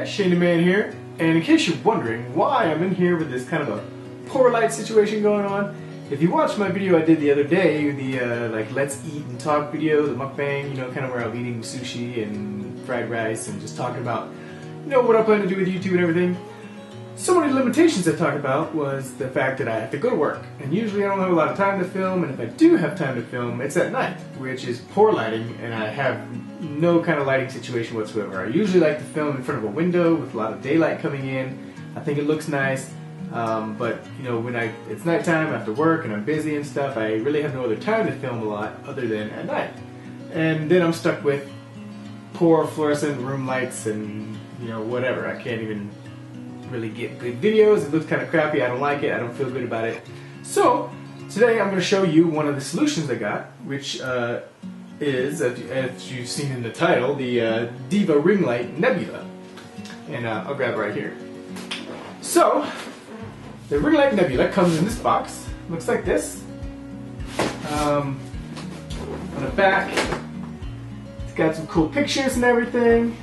ShaneTheMan here, and in case you're wondering why I'm in here with this kind of a poor light situation going on, if you watched my video I did the other day, the like let's eat and talk video, the mukbang, you know, kind of where I'm eating sushi and fried rice and just talking about, you know, what I plan to do with YouTube and everything. Some of the limitations I talked about was the fact that I have to go to work, and usually I don't have a lot of time to film, and if I do have time to film, it's at night, which is poor lighting, and I have no kind of lighting situation whatsoever. I usually like to film in front of a window with a lot of daylight coming in. I think it looks nice, but you know, when it's nighttime after work and I'm busy and stuff, I really have no other time to film a lot other than at night. And then I'm stuck with poor fluorescent room lights and, you know, whatever. I can't even really get good videos. It looks kind of crappy. I don't like it. I don't feel good about it. So today I'm going to show you one of the solutions I got, which is, as you've seen in the title, the Diva ring light Nebula. And I'll grab it right here. So the ring light Nebula comes in this box. Looks like this. On the back, it's got some cool pictures and everything.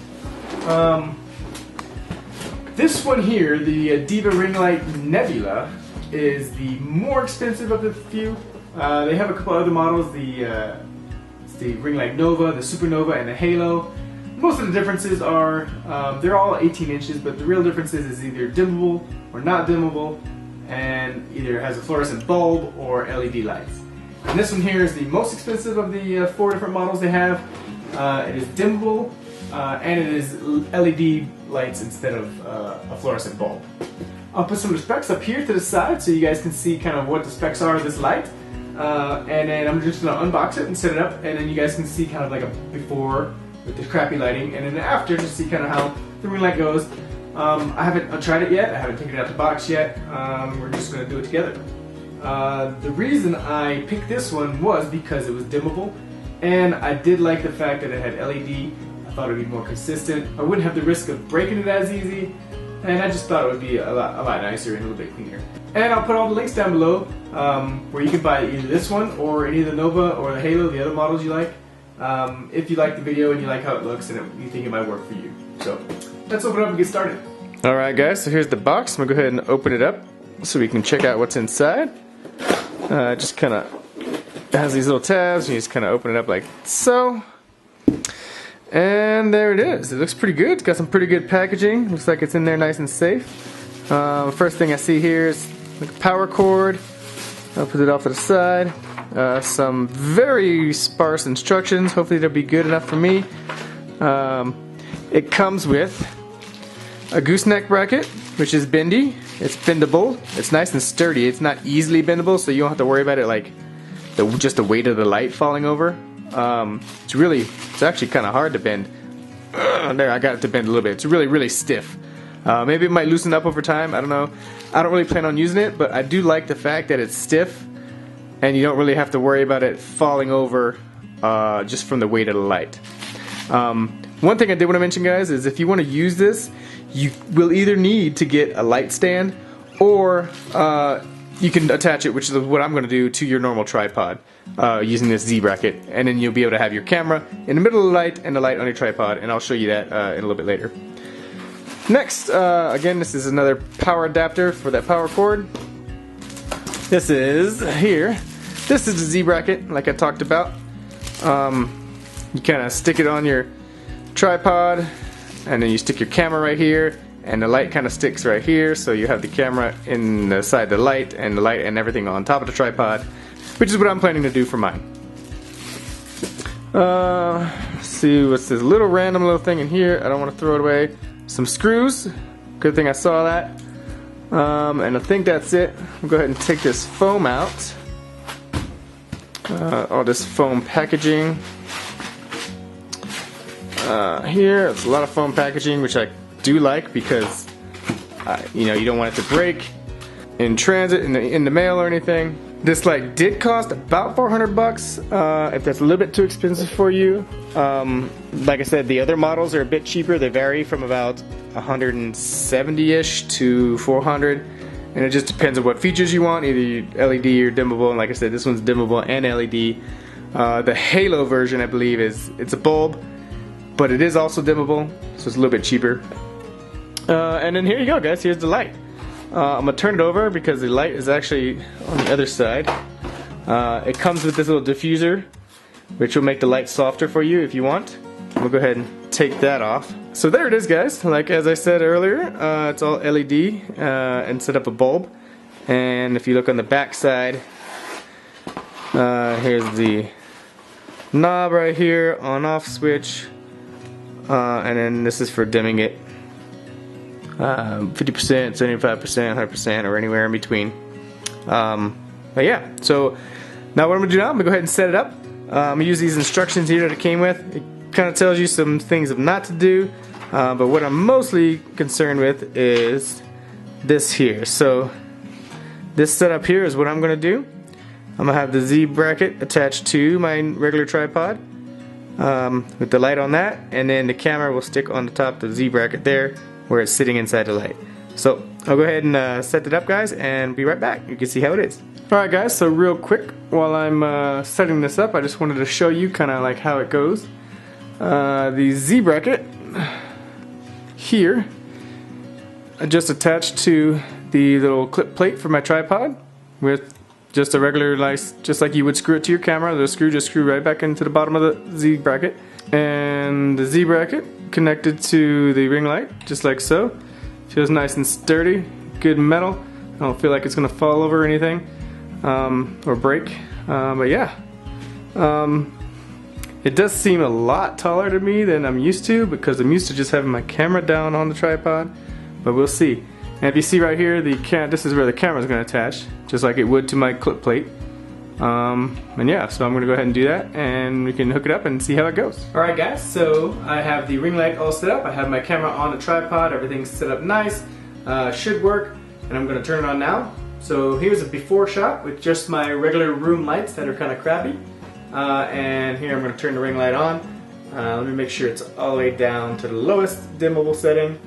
This one here, the Diva ring light Nebula, is the more expensive of the few. They have a couple other models, it's the ring light Nova, the Supernova, and the Halo. Most of the differences are, they're all 18 inches, but the real difference is either dimmable or not dimmable, and either has a fluorescent bulb or LED lights. And this one here is the most expensive of the 4 different models they have. It is dimmable, and it is LED lights instead of a fluorescent bulb. I'll put some of the specs up here to the side so you guys can see kind of what the specs are of this light. And then I'm just going to unbox it and set it up, and then you guys can see kind of like a before with the crappy lighting, and then after to see kind of how the ring light goes. I haven't tried it yet, I haven't taken it out the box yet. We're just going to do it together. The reason I picked this one was because it was dimmable, and I did like the fact that it had LED. I thought it would be more consistent. I wouldn't have the risk of breaking it as easy, and I just thought it would be a lot nicer and a little bit cleaner. And I'll put all the links down below where you can buy either this one or any of the Nova or the Halo, the other models you like, if you like the video and you like how it looks and you think it might work for you. So let's open it up and get started. Alright guys, so here's the box. I'm going to go ahead and open it up so we can check out what's inside. Just kind of has these little tabs, and you just kind of open it up like so. And there it is. It looks pretty good. It's got some pretty good packaging. Looks like it's in there nice and safe. First thing I see here is like a power cord. I'll put it off to the side. Some very sparse instructions. Hopefully they'll be good enough for me. It comes with a gooseneck bracket, which is bendy. It's bendable. It's nice and sturdy. It's not easily bendable, so you don't have to worry about it like just the weight of the light falling over. It's actually kind of hard to bend. There, I got it to bend a little bit. It's really stiff. Maybe it might loosen up over time. I don't know. I don't really plan on using it, but I do like the fact that it's stiff, and you don't really have to worry about it falling over just from the weight of the light. One thing I did want to mention, guys, is if you want to use this, you will either need to get a light stand, or you can attach it, which is what I'm going to do, to your normal tripod using this Z bracket, and then you'll be able to have your camera in the middle of the light and the light on your tripod, and I'll show you that in a little bit later. Next, again, this is another power adapter for that power cord. This is here. This is the Z bracket, like I talked about. You kind of stick it on your tripod, and then you stick your camera right here, and the light kind of sticks right here, so you have the camera inside the light and everything on top of the tripod, which is what I'm planning to do for mine. Let's see, what's this little random little thing in here? I don't want to throw it away. Some screws. Good thing I saw that. And I think that's it. I'll go ahead and take this foam out. All this foam packaging. Here, it's a lot of foam packaging, which I do like because you know, you don't want it to break in transit, in the mail or anything. This light did cost about 400 bucks. If that's a little bit too expensive for you, like I said, the other models are a bit cheaper. They vary from about 170-ish to 400, and it just depends on what features you want, either LED or dimmable. And like I said, this one's dimmable and LED. The Halo version, I believe, it's a bulb, but it is also dimmable, so it's a little bit cheaper. And then here you go, guys. Here's the light. I'm gonna turn it over because the light is actually on the other side. It comes with this little diffuser, which will make the light softer for you if you want. We'll go ahead and take that off. So there it is, guys. Like as I said earlier, it's all LED and set up a bulb. And if you look on the back side, here's the knob right here, on-off switch, and then this is for dimming it. 50%, 75%, 100%, or anywhere in between. But yeah, so now what I'm gonna do now, I'm gonna go ahead and set it up. I'm gonna use these instructions here that it came with. It kind of tells you some things of not to do, but what I'm mostly concerned with is this here. So this setup here is what I'm gonna do. I'm gonna have the Z bracket attached to my regular tripod with the light on that, and then the camera will stick on the top of the Z bracket there where it's sitting inside the light. So I'll go ahead and set it up, guys, and be right back. You can see how it is. Alright guys, so real quick while I'm setting this up, I just wanted to show you kind of like how it goes. The Z bracket here just attached to the little clip plate for my tripod with just a regular, just like you would screw it to your camera. The screw just screw right back into the bottom of the Z bracket, and the Z bracket connected to the ring light just like so. Feels nice and sturdy, good metal. I don't feel like it's gonna fall over or anything or break, but yeah, it does seem a lot taller to me than I'm used to because I'm used to just having my camera down on the tripod, but we'll see. And if you see right here, this is where the camera is going to attach, just like it would to my clip plate. And yeah, so I'm going to go ahead and do that, and we can hook it up and see how it goes. Alright guys, so I have the ring light all set up. I have my camera on the tripod, everything's set up nice, should work, and I'm going to turn it on now. So here's a before shot with just my regular room lights that are kind of crappy. And here I'm going to turn the ring light on. Let me make sure it's all the way down to the lowest dimmable setting.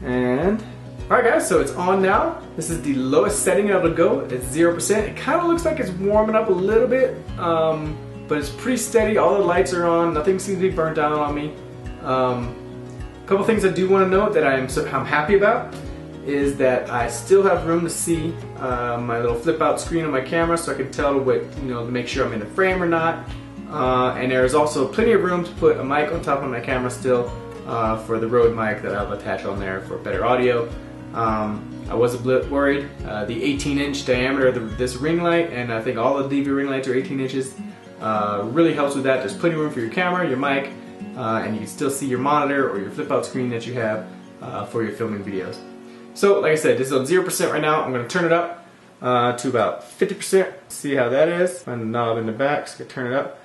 And alright guys, so it's on now. This is the lowest setting it'll go. It's 0%. It kind of looks like it's warming up a little bit, but it's pretty steady. All the lights are on. Nothing seems to be burnt down on me. A couple things I do want to note that I'm happy about is that I still have room to see my little flip out screen on my camera, so I can tell what, to make sure I'm in the frame or not. And there's also plenty of room to put a mic on top of my camera still for the Rode mic that I'll attach on there for better audio. I was a bit worried. The 18-inch diameter of this ring light, and I think all the Diva ring lights are 18 inches, really helps with that. There's plenty of room for your camera, your mic, and you can still see your monitor or your flip out screen that you have for your filming videos. So like I said, this is on 0% right now. I'm going to turn it up to about 50%. See how that is. Find the knob in the back, so I can turn it up.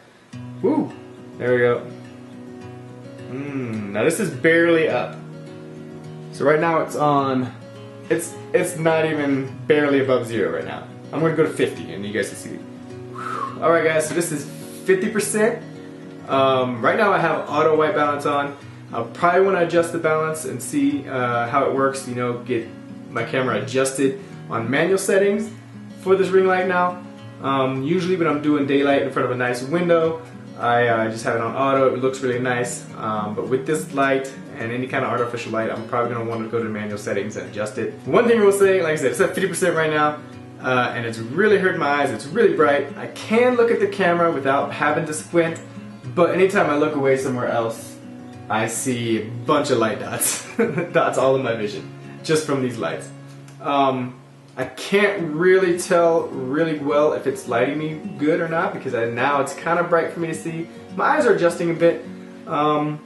Woo! There we go. Now this is barely up. So right now it's on, it's not even barely above 0 right now. I'm going to go to 50 and you guys can see. Alright guys, so this is 50%. Right now I have auto white balance on. I'll probably want to adjust the balance and see how it works, get my camera adjusted on manual settings for this ring light now. Usually when I'm doing daylight in front of a nice window, I just have it on auto. It looks really nice, but with this light and any kind of artificial light, I'm probably going to want to go to manual settings and adjust it. One thing I will say, like I said, it's at 50% right now, and it's really hurting my eyes. It's really bright. I can look at the camera without having to squint, but anytime I look away somewhere else, I see a bunch of light dots, dots all in my vision, just from these lights. I can't really tell really well if it's lighting me good or not, because now it's kind of bright for me to see. My eyes are adjusting a bit. The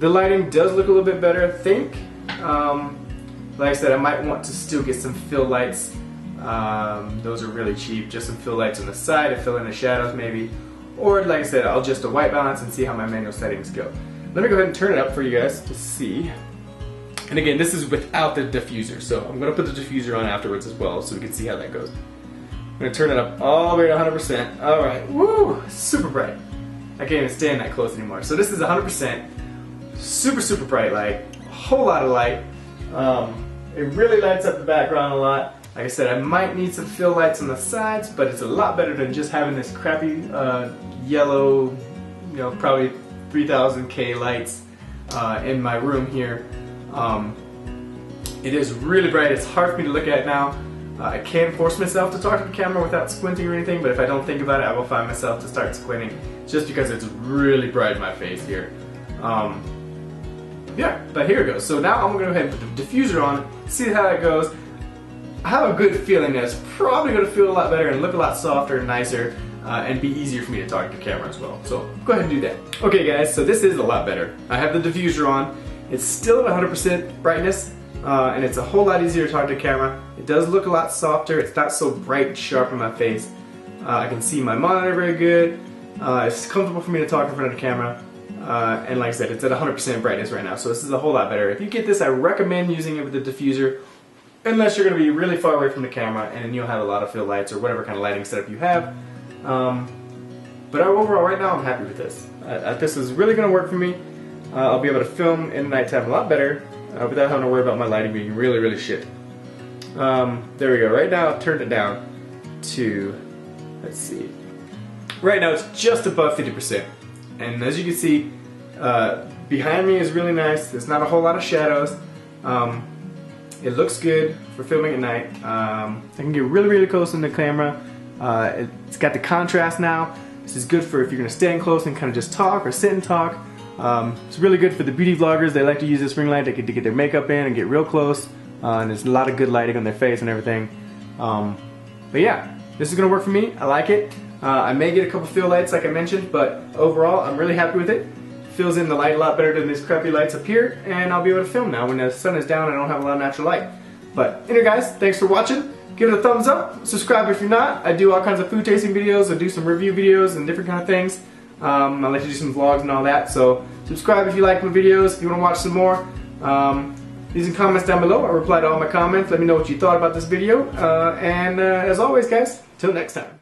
lighting does look a little bit better, I think. Like I said, I might want to still get some fill lights. Those are really cheap, just some fill lights on the side to fill in the shadows maybe. Or like I said, I'll adjust the white balance and see how my manual settings go. Let me go ahead and turn it up for you guys to see. And again, this is without the diffuser, so I'm going to put the diffuser on afterwards as well so we can see how that goes. I'm going to turn it up all the way to 100%. Alright, woo! Super bright. I can't even stand that close anymore. So this is 100%. Super, super bright light. A whole lot of light. It really lights up the background a lot. Like I said, I might need some fill lights on the sides, but it's a lot better than just having this crappy yellow, probably 3000K lights in my room here. It is really bright. It's hard for me to look at now. I can't force myself to talk to the camera without squinting or anything, but if I don't think about it, I will find myself to start squinting just because it's really bright in my face here. Yeah, but here it goes. So now I'm going to go ahead and put the diffuser on, see how that goes. I have a good feeling that it's probably going to feel a lot better and look a lot softer and nicer and be easier for me to talk to the camera as well. So go ahead and do that. Okay guys, so this is a lot better. I have the diffuser on. It's still at 100% brightness and it's a whole lot easier to talk to the camera. It does look a lot softer. It's not so bright and sharp in my face. I can see my monitor very good. It's comfortable for me to talk in front of the camera. And like I said, it's at 100% brightness right now, so this is a whole lot better. If you get this, I recommend using it with the diffuser, unless you're going to be really far away from the camera and you'll have a lot of fill lights or whatever kind of lighting setup you have. But overall, right now, I'm happy with this. This is really going to work for me. I'll be able to film in the nighttime a lot better without having to worry about my lighting being really, really shit. There we go. Right now, I've turned it down to, let's see. Right now, it's just above 50%. And as you can see, behind me is really nice. There's not a whole lot of shadows. It looks good for filming at night. I can get really, really close in the camera. It's got the contrast now. This is good for if you're going to stand close and kind of just talk or sit and talk. It's really good for the beauty vloggers. They like to use this ring light to get their makeup in and get real close. And there's a lot of good lighting on their face and everything. But yeah, this is going to work for me. I like it. I may get a couple fill lights like I mentioned, but overall I'm really happy with it. Fills in the light a lot better than these crappy lights up here, and I'll be able to film now. When the sun is down, I don't have a lot of natural light. But anyway guys, thanks for watching. Give it a thumbs up, subscribe if you're not. I do all kinds of food tasting videos, I do some review videos and different kind of things. I like to do some vlogs and all that, so subscribe if you like my videos, if you want to watch some more. Leave some comments down below. I reply to all my comments. Let me know what you thought about this video. And as always guys, till next time.